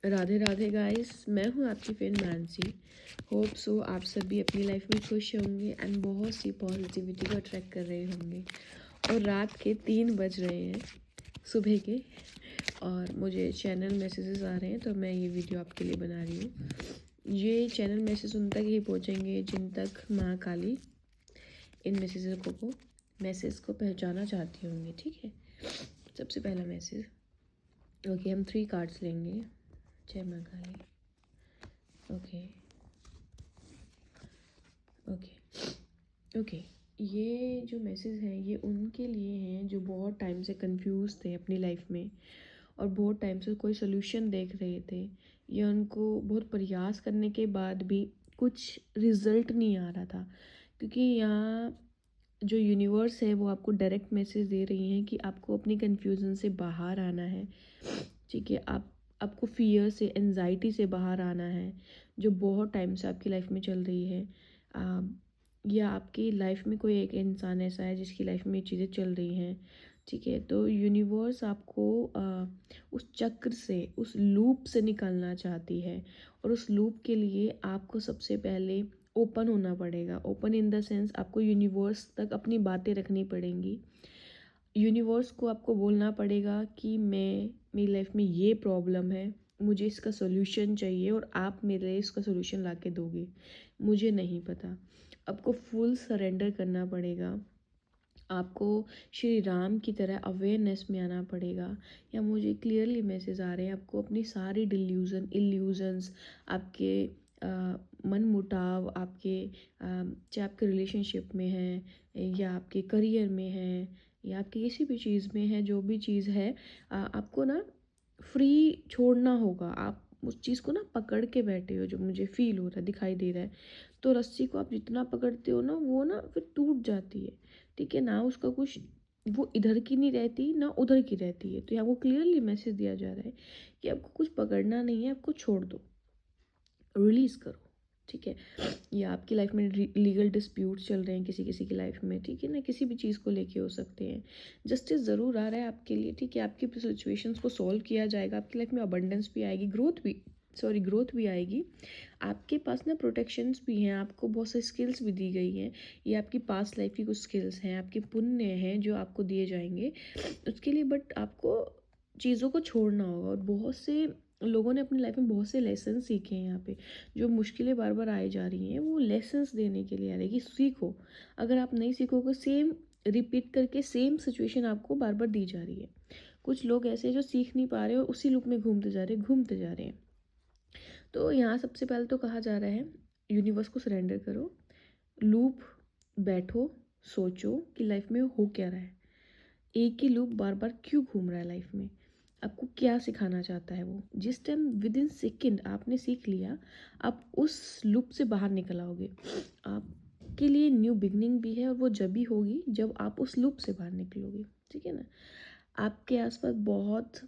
Radhe Radhe guys, मैं हूँ आपकी फ्रेंड मानसी। होप सो आप सभी अपनी लाइफ में खुश होंगे एंड बहुत सी पॉजिटिविटी को अट्रैक्ट कर रहे होंगे। और रात के 3 बज रहे हैं सुबह के, और मुझे चैनल मैसेजेस आ रहे हैं, तो मैं ये वीडियो आपके लिए बना रही हूँ। ये चैनल मैसेज उन तक ही पहुँचेंगे जिन तक माँ काली इन मैसेज को पहुँचाना चाहती होंगी। ठीक है, सबसे पहला मैसेज। ओके, हम 3 कार्ड्स लेंगे। जय माँ काली। ओके ओके ओके, ये जो मैसेज हैं ये उनके लिए हैं जो बहुत टाइम से कंफ्यूज थे अपनी लाइफ में और बहुत टाइम से कोई सोल्यूशन देख रहे थे, या उनको बहुत प्रयास करने के बाद भी कुछ रिजल्ट नहीं आ रहा था। क्योंकि यहाँ जो यूनिवर्स है वो आपको डायरेक्ट मैसेज दे रही हैं कि आपको अपनी कन्फ्यूज़न से बाहर आना है। ठीक है, आपको फियर से, एंजाइटी से बाहर आना है जो बहुत टाइम से आपकी लाइफ में चल रही है। या आपकी लाइफ में कोई एक इंसान ऐसा है जिसकी लाइफ में ये चीज़ें चल रही हैं। ठीक है, तो यूनिवर्स आपको उस चक्र से, उस लूप से निकालना चाहती है। और उस लूप के लिए आपको सबसे पहले ओपन होना पड़ेगा। ओपन इन द सेंस आपको यूनिवर्स तक अपनी बातें रखनी पड़ेंगी। यूनिवर्स को आपको बोलना पड़ेगा कि मेरी लाइफ में ये प्रॉब्लम है, मुझे इसका सोल्यूशन चाहिए और आप मेरे लिए इसका सोल्यूशन ला के दोगे। मुझे नहीं पता। आपको फुल सरेंडर करना पड़ेगा। आपको श्री राम की तरह अवेयरनेस में आना पड़ेगा। या मुझे क्लियरली मैसेज आ रहे हैं, आपको अपनी सारी इल्यूजन्स, आपके मन मुटाव, आपके चाहे आपके रिलेशनशिप में है या आपके करियर में है या आपकी किसी भी चीज़ में है, जो भी चीज़ है आपको ना फ्री छोड़ना होगा। आप उस चीज़ को ना पकड़ के बैठे हो, जो मुझे फील हो रहा है, दिखाई दे रहा है। तो रस्सी को आप जितना पकड़ते हो ना, वो ना फिर टूट जाती है। ठीक है ना, उसका कुछ, वो इधर की नहीं रहती ना उधर की रहती है। तो यहाँ को क्लियरली मैसेज दिया जा रहा है कि आपको कुछ पकड़ना नहीं है, आपको छोड़ दो, रिलीज़ करो। ठीक है, या आपकी लाइफ में लीगल डिस्प्यूट्स चल रहे हैं किसी किसी की लाइफ में। ठीक है ना, किसी भी चीज़ को लेके हो सकते हैं। जस्टिस ज़रूर आ रहा है आपके लिए। ठीक है, आपकी सिचुएशंस को सॉल्व किया जाएगा। आपकी लाइफ में अबंडेंस भी आएगी, ग्रोथ भी आएगी। आपके पास ना प्रोटेक्शंस भी हैं, आपको बहुत सारी स्किल्स भी दी गई हैं। ये आपकी पास्ट लाइफ की कुछ स्किल्स हैं, आपके पुण्य हैं जो आपको दिए जाएंगे उसके लिए। बट आपको चीज़ों को छोड़ना होगा। और बहुत से लोगों ने अपनी लाइफ में बहुत से लेसन सीखे हैं। यहाँ पे जो मुश्किलें बार बार आई जा रही हैं, वो लेसन्स देने के लिए आ रही है कि सीखो। अगर आप नहीं सीखोगे, सेम रिपीट करके सेम सिचुएशन आपको बार बार दी जा रही है। कुछ लोग ऐसे हैं जो सीख नहीं पा रहे और उसी लूप में घूमते जा रहे हैं। तो यहाँ सबसे पहले तो कहा जा रहा है, यूनिवर्स को सरेंडर करो, लूप बैठो, सोचो कि लाइफ में हो क्या रहा है, एक ही लूप बार बार क्यों घूम रहा है लाइफ में, आपको क्या सिखाना चाहता है वो। जिस टाइम विद इन सेकेंड आपने सीख लिया, आप उस लूप से बाहर निकल आओगे। आपके लिए न्यू बिगनिंग भी है, और वो जब भी होगी जब आप उस लूप से बाहर निकलोगे। ठीक है ना, आपके आसपास बहुत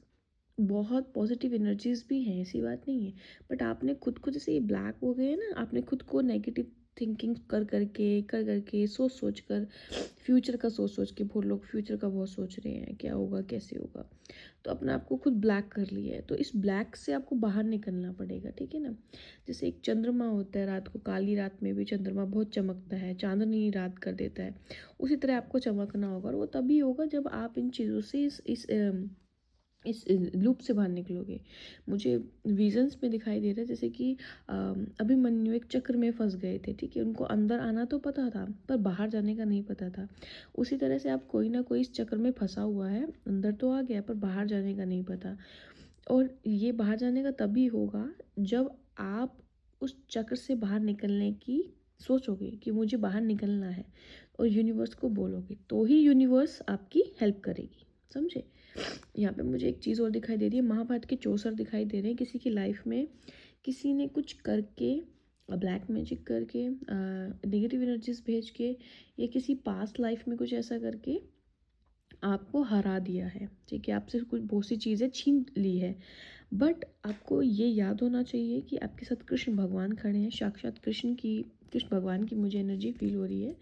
बहुत पॉजिटिव एनर्जीज भी हैं, ऐसी बात नहीं है। बट आपने खुद को, जैसे ये ब्लैक हो गए हैं ना, आपने खुद को नेगेटिव थिंकिंग कर करके सोच कर, फ्यूचर का सोच के, बहुत लोग फ्यूचर का बहुत सोच रहे हैं, क्या होगा कैसे होगा। तो अपने आप को खुद ब्लैक कर लिया है। तो इस ब्लैक से आपको बाहर निकलना पड़ेगा। ठीक है ना, जैसे एक चंद्रमा होता है, रात को, काली रात में भी चंद्रमा बहुत चमकता है, चांदनी रात कर देता है। उसी तरह आपको चमकना होगा, और वो तभी होगा जब आप इन चीज़ों से इस लूप से बाहर निकलोगे। मुझे विजन्स में दिखाई दे रहा है जैसे कि अभिमन्यु एक चक्र में फंस गए थे। ठीक है, उनको अंदर आना तो पता था पर बाहर जाने का नहीं पता था। उसी तरह से आप कोई ना कोई इस चक्र में फंसा हुआ है, अंदर तो आ गया पर बाहर जाने का नहीं पता। और ये बाहर जाने का तभी होगा जब आप उस चक्र से बाहर निकलने की सोचोगे कि मुझे बाहर निकलना है, और यूनिवर्स को बोलोगे, तो ही यूनिवर्स आपकी हेल्प करेगी। समझे। यहाँ पे मुझे एक चीज़ और दिखाई दे रही है, महाभारत के चौसर दिखाई दे रहे हैं। किसी की लाइफ में किसी ने कुछ करके, ब्लैक मैजिक करके, नेगेटिव एनर्जीज भेज के, या किसी पास्ट लाइफ में कुछ ऐसा करके आपको हरा दिया है। ठीक है, आपसे कुछ बहुत सी चीज़ें छीन ली है। बट आपको ये याद होना चाहिए कि आपके साथ कृष्ण भगवान खड़े हैं, साक्षात कृष्ण भगवान की मुझे एनर्जी फील हो रही है।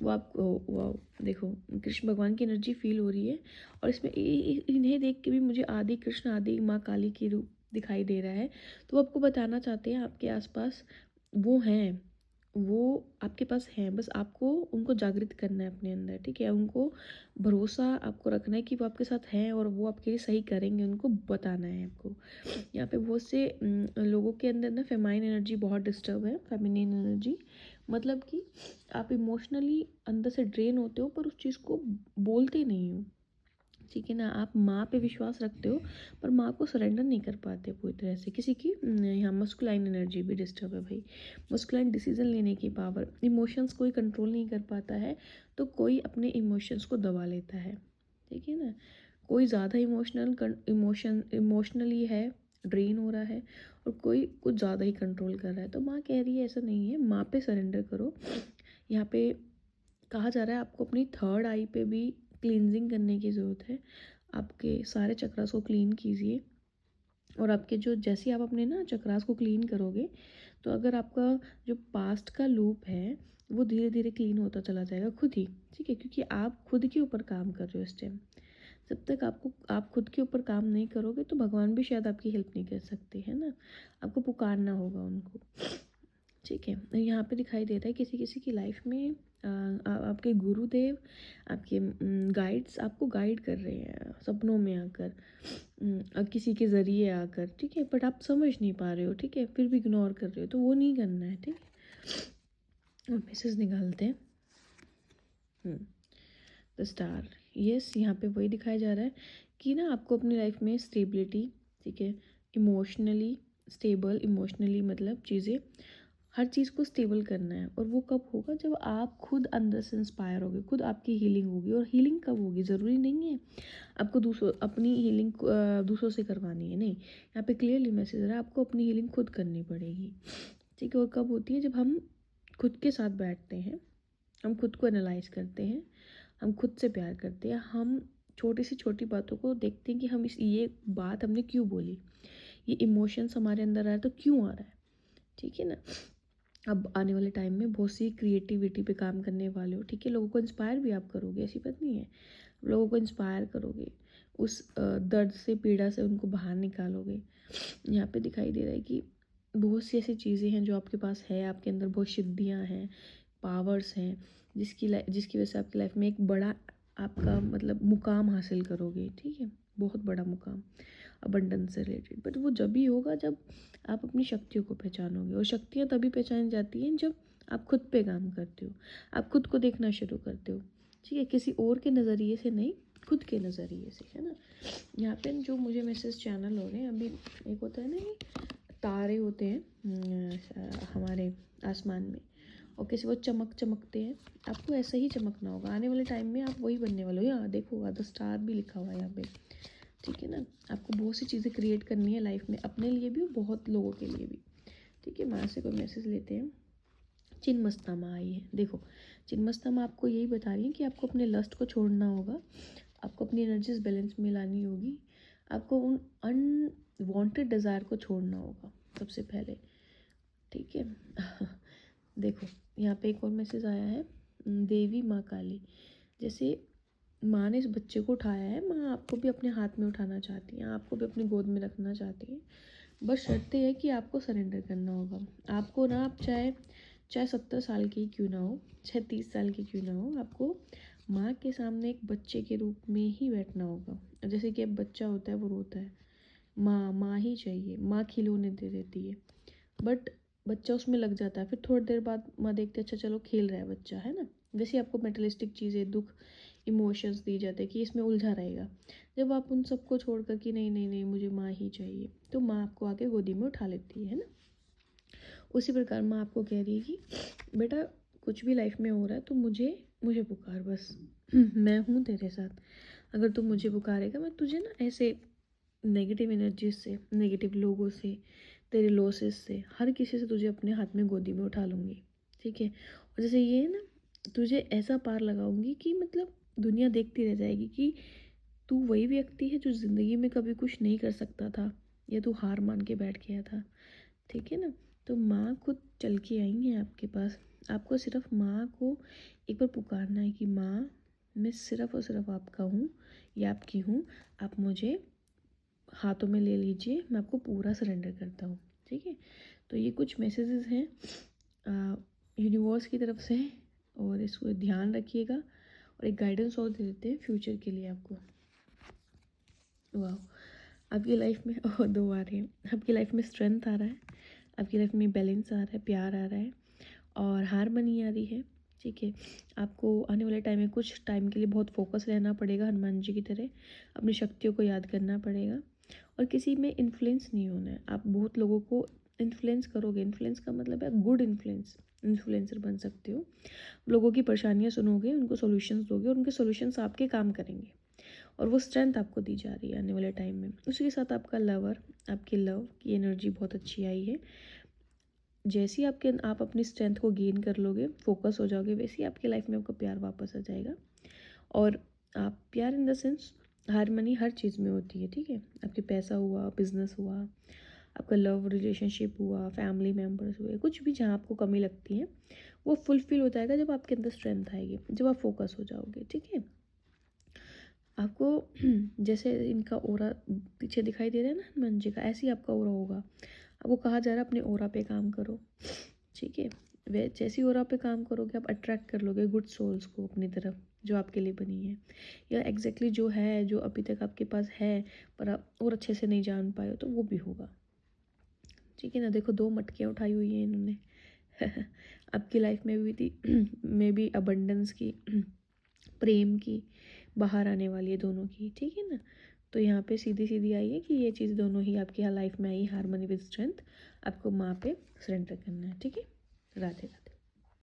वो देखो, कृष्ण भगवान की एनर्जी फील हो रही है। और इसमें इन्हें देख के भी मुझे आदि कृष्ण, आदि माँ काली की रूप दिखाई दे रहा है, तो वो आपको बताना चाहते हैं आपके आसपास वो हैं, वो आपके पास हैं, बस आपको उनको जागृत करना है अपने अंदर, ठीक है। उनको भरोसा आपको रखना है कि वो आपके साथ हैं और वो आपके लिए सही करेंगे, उनको बताना है आपको। यहाँ पे बहुत से लोगों के अंदर ना फेमाइन एनर्जी बहुत डिस्टर्ब है, फेमिनिन एनर्जी, मतलब कि आप इमोशनली अंदर से ड्रेन होते हो पर उस चीज़ को बोलते नहीं हो, ठीक है ना। आप माँ पे विश्वास रखते हो पर माँ को सरेंडर नहीं कर पाते पूरी तरह से। किसी की यहाँ मस्कुलाइन एनर्जी भी डिस्टर्ब है भाई, मस्कुलाइन डिसीजन लेने की पावर, इमोशंस कोई कंट्रोल नहीं कर पाता है तो कोई अपने इमोशंस को दबा लेता है, ठीक है ना। कोई ज़्यादा इमोशनली है, ड्रेन हो रहा है, और कोई कुछ ज़्यादा ही कंट्रोल कर रहा है। तो माँ कह रही है ऐसा नहीं है, माँ पे सरेंडर करो। यहाँ पे कहा जा रहा है आपको अपनी थर्ड आई पे भी क्लींजिंग करने की ज़रूरत है। आपके सारे चक्रास को क्लीन कीजिए, और आपके जो जैसे आप अपने ना चक्रास को क्लीन करोगे तो अगर आपका जो पास्ट का लूप है वो धीरे धीरे क्लीन होता चला जाएगा खुद ही, ठीक है। क्योंकि आप खुद के ऊपर काम कर रहे हो इस टाइम। जब तक आप खुद के ऊपर काम नहीं करोगे तो भगवान भी शायद आपकी हेल्प नहीं कर सकते, है ना। आपको पुकारना होगा उनको, ठीक है। यहाँ पे दिखाई देता है किसी किसी की लाइफ में आपके गुरुदेव, आपके गाइड्स आपको गाइड कर रहे हैं सपनों में आकर, किसी के ज़रिए आकर, ठीक है। बट आप समझ नहीं पा रहे हो, ठीक है, फिर भी इग्नोर कर रहे हो, तो वो नहीं करना है, ठीक है। और मैसेज निकालते हैं द स्टार। यस, यहाँ पे वही दिखाया जा रहा है कि ना आपको अपनी लाइफ में स्टेबिलिटी, ठीक है, इमोशनली स्टेबल, इमोशनली मतलब चीज़ें, हर चीज़ को स्टेबल करना है। और वो कब होगा, जब आप खुद अंदर से इंस्पायर होगे, खुद आपकी हीलिंग होगी। और हीलिंग कब होगी, ज़रूरी नहीं है आपको दूसरों अपनी हीलिंग दूसरों से करवानी है, नहीं। यहाँ पे क्लियरली मैसेज है आपको अपनी हीलिंग खुद करनी पड़ेगी, ठीक है। और कब होती है, जब हम खुद के साथ बैठते हैं, हम खुद को एनालाइज करते हैं, हम खुद से प्यार करते हैं, हम छोटी सी छोटी बातों को देखते हैं कि हम ये बात हमने क्यों बोली, ये इमोशंस हमारे अंदर आया तो क्यों आ रहा है, ठीक है ना। अब आने वाले टाइम में बहुत सी क्रिएटिविटी पे काम करने वाले हो, ठीक है। लोगों को इंस्पायर भी आप करोगे, ऐसी बात नहीं है। लोगों को इंस्पायर करोगे, उस दर्द से, पीड़ा से उनको बाहर निकालोगे। यहाँ पे दिखाई दे रहा है कि बहुत सी ऐसी चीज़ें हैं जो आपके पास है, आपके अंदर बहुत सिद्धियाँ हैं, पावर्स हैं, जिसकी वजह से आपकी लाइफ में एक बड़ा आपका मतलब मुकाम हासिल करोगे, ठीक है, बहुत बड़ा मुकाम अबंडेंस से रिलेटेड। बट वो जब भी होगा जब आप अपनी शक्तियों को पहचानोगे, और शक्तियाँ तभी पहचानी जाती हैं जब आप खुद पे काम करते हो, आप खुद को देखना शुरू करते हो, ठीक है, किसी और के नज़रिए से नहीं, खुद के नज़रिए से, है ना। यहाँ पे जो मुझे मैसेज चैनल हो रहे हैं अभी, एक होता है ना कि तारे होते हैं हमारे आसमान में, और किसी वो चमकते हैं, आपको ऐसा ही चमकना होगा। आने वाले टाइम में आप वही बनने वाले हो। यहाँ देखो द स्टार भी लिखा हुआ है यहाँ पे, ठीक है ना। आपको बहुत सी चीज़ें क्रिएट करनी है लाइफ में, अपने लिए भी और बहुत लोगों के लिए भी, ठीक है। माँ से कोई मैसेज लेते हैं। चिन्मस्ता माँ आई है, देखो चिन्मस्ता माँ आपको यही बता रही है कि आपको अपने लस्ट को छोड़ना होगा, आपको अपनी एनर्जीज बैलेंस में लानी होगी, आपको उन अनवांटेड डिज़ायर को छोड़ना होगा सबसे पहले, ठीक है। देखो यहाँ पे एक और मैसेज आया है, देवी माँ काली, जैसे माँ ने इस बच्चे को उठाया है, माँ आपको भी अपने हाथ में उठाना चाहती हैं, आपको भी अपनी गोद में रखना चाहती हैं। बस शर्त है कि आपको सरेंडर करना होगा। आपको ना, आप चाहे चाहे 70 साल की क्यों ना हो, चाहे 30 साल की क्यों ना हो, आपको माँ के सामने एक बच्चे के रूप में ही बैठना होगा। जैसे कि अब बच्चा होता है, वो रोता है, माँ माँ ही चाहिए, माँ खिलौने दे देती है, बट बच्चा उसमें लग जाता है। फिर थोड़ी देर बाद माँ देखते अच्छा चलो खेल रहा है बच्चा, है ना। वैसे आपको मेटलिस्टिक चीज़ें, दुख, इमोशंस दी जाते हैं कि इसमें उलझा रहेगा। जब आप उन सबको छोड़कर कि नहीं नहीं नहीं मुझे माँ ही चाहिए, तो माँ आपको आके गोदी में उठा लेती है ना। उसी प्रकार माँ आपको कह रही है कि बेटा कुछ भी लाइफ में हो रहा है तो मुझे मुझे पुकार बस, मैं हूँ तेरे साथ। अगर तू मुझे पुकारेगा मैं तुझे ना ऐसे नेगेटिव एनर्जीज से, नेगेटिव लोगों से, तेरे लॉसेस से, हर किसी से तुझे अपने हाथ में गोदी में उठा लूँगी, ठीक है। और जैसे ये है ना, तुझे ऐसा पार लगाऊंगी कि मतलब दुनिया देखती रह जाएगी कि तू वही व्यक्ति है जो ज़िंदगी में कभी कुछ नहीं कर सकता था, या तू हार मान के बैठ गया था, ठीक है ना। तो माँ खुद चल के आई हैं आपके पास, आपको सिर्फ माँ को एक बार पुकारना है कि माँ मैं सिर्फ और सिर्फ आपका हूँ या आपकी हूँ, आप मुझे हाथों में ले लीजिए, मैं आपको पूरा सरेंडर करता हूँ, ठीक है। तो ये कुछ मैसेजेस हैं यूनिवर्स की तरफ से, और इसको ध्यान रखिएगा। और एक गाइडेंस और दे देते हैं फ्यूचर के लिए आपको। वाह, आपकी लाइफ में और दो आ रहे हैं। आपकी लाइफ में स्ट्रेंथ आ रहा है, आपकी लाइफ में बैलेंस आ रहा है, प्यार आ रहा है, और हारमनी आ रही है, ठीक है। आपको आने वाले टाइम में कुछ टाइम के लिए बहुत फोकस रहना पड़ेगा, हनुमान जी की तरह अपनी शक्तियों को याद करना पड़ेगा, और किसी में इन्फ्लुएंस नहीं होना है। आप बहुत लोगों को इन्फ्लुएंस करोगे, इन्फ्लुएंस का मतलब है गुड इन्फ्लुएंस, इन्फ्लुएंसर बन सकते हो। लोगों की परेशानियां सुनोगे, उनको सॉल्यूशंस दोगे, और उनके सॉल्यूशंस आपके काम करेंगे, और वो स्ट्रेंथ आपको दी जा रही है आने वाले टाइम में। उसी के साथ आपका लवर, आपकी लव की एनर्जी बहुत अच्छी आई है। जैसे ही आप अपनी स्ट्रेंथ को गेन कर लोगे, फोकस हो जाओगे, वैसे ही आपकी लाइफ में आपका प्यार वापस आ जाएगा। और आप प्यार इन द सेंस हारमनी हर चीज़ में होती है, ठीक है। आपके पैसा हुआ, बिजनेस हुआ, आपका लव रिलेशनशिप हुआ, फैमिली मेम्बर्स हुए, कुछ भी जहाँ आपको कमी लगती है वो फुलफिल हो जाएगा जब आपके अंदर स्ट्रेंथ आएगी, जब आप फोकस हो जाओगे, ठीक है। आपको जैसे इनका ओरा पीछे दिखाई दे रहा है ना हनुमान जी का, ऐसे ही आपका ओरा होगा। आपको कहा जा रहा है अपने ओरा पे काम करो, ठीक है। वे जैसे ही ओरा पे काम करोगे, आप अट्रैक्ट कर लोगे गुड सोल्स को अपनी तरफ, जो आपके लिए बनी है, या एग्जैक्टली जो है, जो अभी तक आपके पास है पर आप और अच्छे से नहीं जान पाए हो, तो वो भी होगा, ठीक है ना। देखो, 2 मटकियाँ उठाई हुई हैं इन्होंने। आपकी लाइफ में भी थी में भी अबंडेंस की, प्रेम की बाहर आने वाली है दोनों की, ठीक है ना। तो यहाँ पे सीधी सीधी आई है कि ये चीज़ दोनों ही आपकी लाइफ में आई, हारमोनी विद स्ट्रेंथ। आपको माँ पे सरेंडर करना है, ठीक है। राधे राधे।